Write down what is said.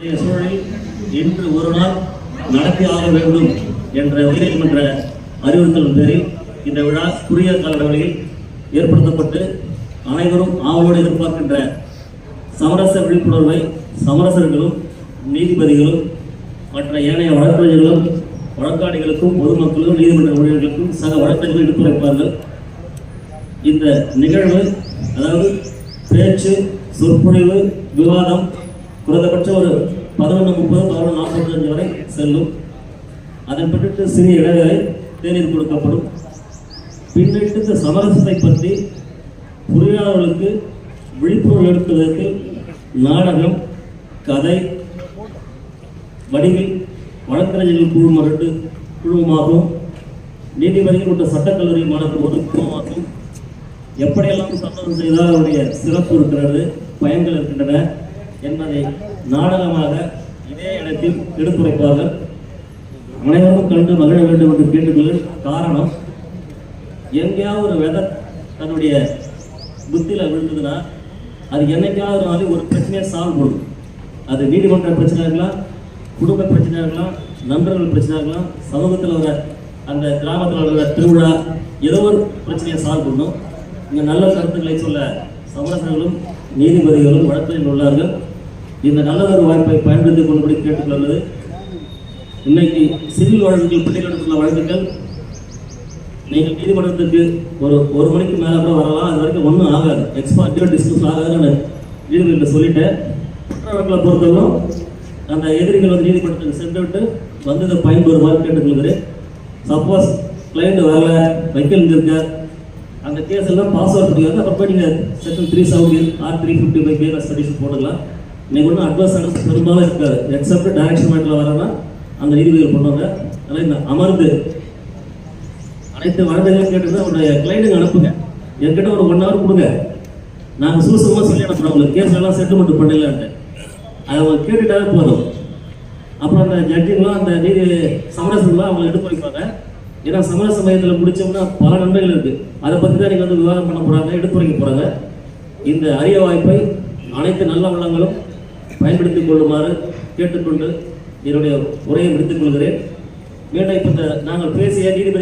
சூழலில் இன்று ஒரு நாள் நடத்தி ஆக வேண்டும் என்ற உயர்நீதிமன்ற அறிவுறுத்தல் பேரில் இந்த விழா குறுகிய கால இடைவெளியில் ஏற்படுத்தப்பட்டு அனைவரும் ஆவலோடு எதிர்பார்க்கின்ற சமரச விழிப்புணர்வை சமரசர்களும் நீதிபதிகளும் மற்ற ஏனைய வழக்கறிஞர்களும் வழக்காடிகளுக்கும் பொதுமக்களும் நீதிமன்ற ஊழியர்களுக்கும் சக வழக்கறிஞர்கள் எடுத்துரைப்பார்கள். இந்த நிகழ்வு அதாவது பேச்சு, சொற்பொழிவு, விவாதம் குறைந்தபட்சம் ஒரு 11:30 11:45 வரை செல்லும். அதன் பின்னிட்டு சிறிய இடைவேளை தேநீர் கொடுக்கப்படும். பின்னிட்டு சமரசத்தை பற்றி புரியாதவர்களுக்கு விழிப்புணர்வு எடுப்பதற்கு நாடகம், கதை, வடிவில் வழக்கறிஞர்கள் குழுமமாகவும் நீதிபதிகள் மற்றும் சட்டக்கல்லூரி மாணவர்கள் ஒரு குழுமமாகவும் எப்படியெல்லாம் சம்மதம் செய்தால் அவருடைய சிறப்பு இருக்கிறது, பயன்கள் இருக்கின்றன என்பதை நாடகமாக இதே இடத்தில் எடுத்துரைப்பார்கள். அனைவரும் கண்டு மகிழ வேண்டும் என்று கேட்டுக்கொள்ள காரணம், எங்கேயாவது ஒரு விதை தன்னுடைய புத்தியில் விழுந்ததுன்னா அது என்னைக்காவது நாளைக்கு ஒரு பிரச்சனையை சால்வ் பண்ணும். அது நீதிமன்ற பிரச்சனை இருக்கலாம், குடும்ப பிரச்சனை இருக்கலாம், நண்பர்கள் பிரச்சனை இருக்கலாம், சமூகத்தில் வர அந்த கிராமத்தில் வர திருவிழா, ஏதோ ஒரு பிரச்சனையை சால்வ் பண்ணும். இங்கே நல்ல கருத்துக்களை சொல்ல சமரசர்களும் நீதிபதிகளும் வழக்கறிஞர்கள் உள்ளார்கள். இந்த நல்ல ஒரு வாய்ப்பை பயன்படுத்திக் கொள்ளும்படி கேட்டுக்கொள்வது. இன்னைக்கு சிவில் வழக்குகள் பட்டியலிடப்பட்டுள்ள வழக்குகள் நீங்கள் நீதிமன்றத்துக்கு ஒரு மணிக்கு மேலே கூட வரலாம். அது வரைக்கும் ஒன்றும் ஆகாது, எக்ஸ்பார்ட்டிவ் டிஸ்கஸ் ஆகாதுன்னு நீதிபதிகிட்ட சொல்லிட்டேன். குற்ற வழக்குகளை பொறுத்தவரைக்கும் அந்த எதிரிகள் வந்து நீதிமன்றத்துக்கு சென்று விட்டு வந்து இதை பயன்பெறுமாறு கேட்டுக்கொள்கிறேன். சப்போஸ் கிளைண்ட் வரல, வைக்கல் இருக்க, அந்த கேஸ் எல்லாம் பாஸ் ஆக முடியாது. அப்புறம் போய் நீங்கள் செக்ஷன் 370 or 355 பேர் ஸ்டடிஸ் போடலாம். இன்னைக்கு ஒன்றும் அட்வான்ஸ் அட்ரஸ் பெரும்பாலும் இருக்காது, எக்ஸப்ட் டைரக்ஷன் மேட்டில் வரனா அந்த நீதிபதிகள் பண்ணுவாங்க. அதனால் இந்த அமர்ந்து அனைத்து வழக்குகளையும் கேட்டுதான் உங்களுடைய கிளைண்டுங்க அனுப்புங்க. என்கிட்ட ஒரு 1 hour கொடுங்க, நாங்கள் சூசமாக சொல்லி அனுப்புகிறோம். உங்களுக்கு கேஸ்லாம் செட்டில்மெண்ட் பண்ணலான்ட்டு அதை அவங்க கேட்டுட்டாவே போதும். அப்புறம் அந்த ஜட்ஜிங்கெலாம் அந்த நீதி சமரசங்களாம் அவங்களை எடுத்து வைப்பாங்க. ஏன்னா சமரச மையத்தில் முடிச்சோம்னா பல நன்மைகள் இருக்குது. அதை பற்றி தான் நீங்கள் வந்து விவாதம் பண்ண போகிறாங்க, எடுத்து வைக்க போகிறாங்க. இந்த அரிய வாய்ப்பை அனைத்து நல்ல உள்ளங்களும் பயன்படுத்திக் கொள்ளுமாறு கேட்டுக்கொண்டு என்னுடைய உரையை முடித்துக் கொள்கிறேன். மீண்டும் இப்போ நாங்கள் பேசிய நீதிபதி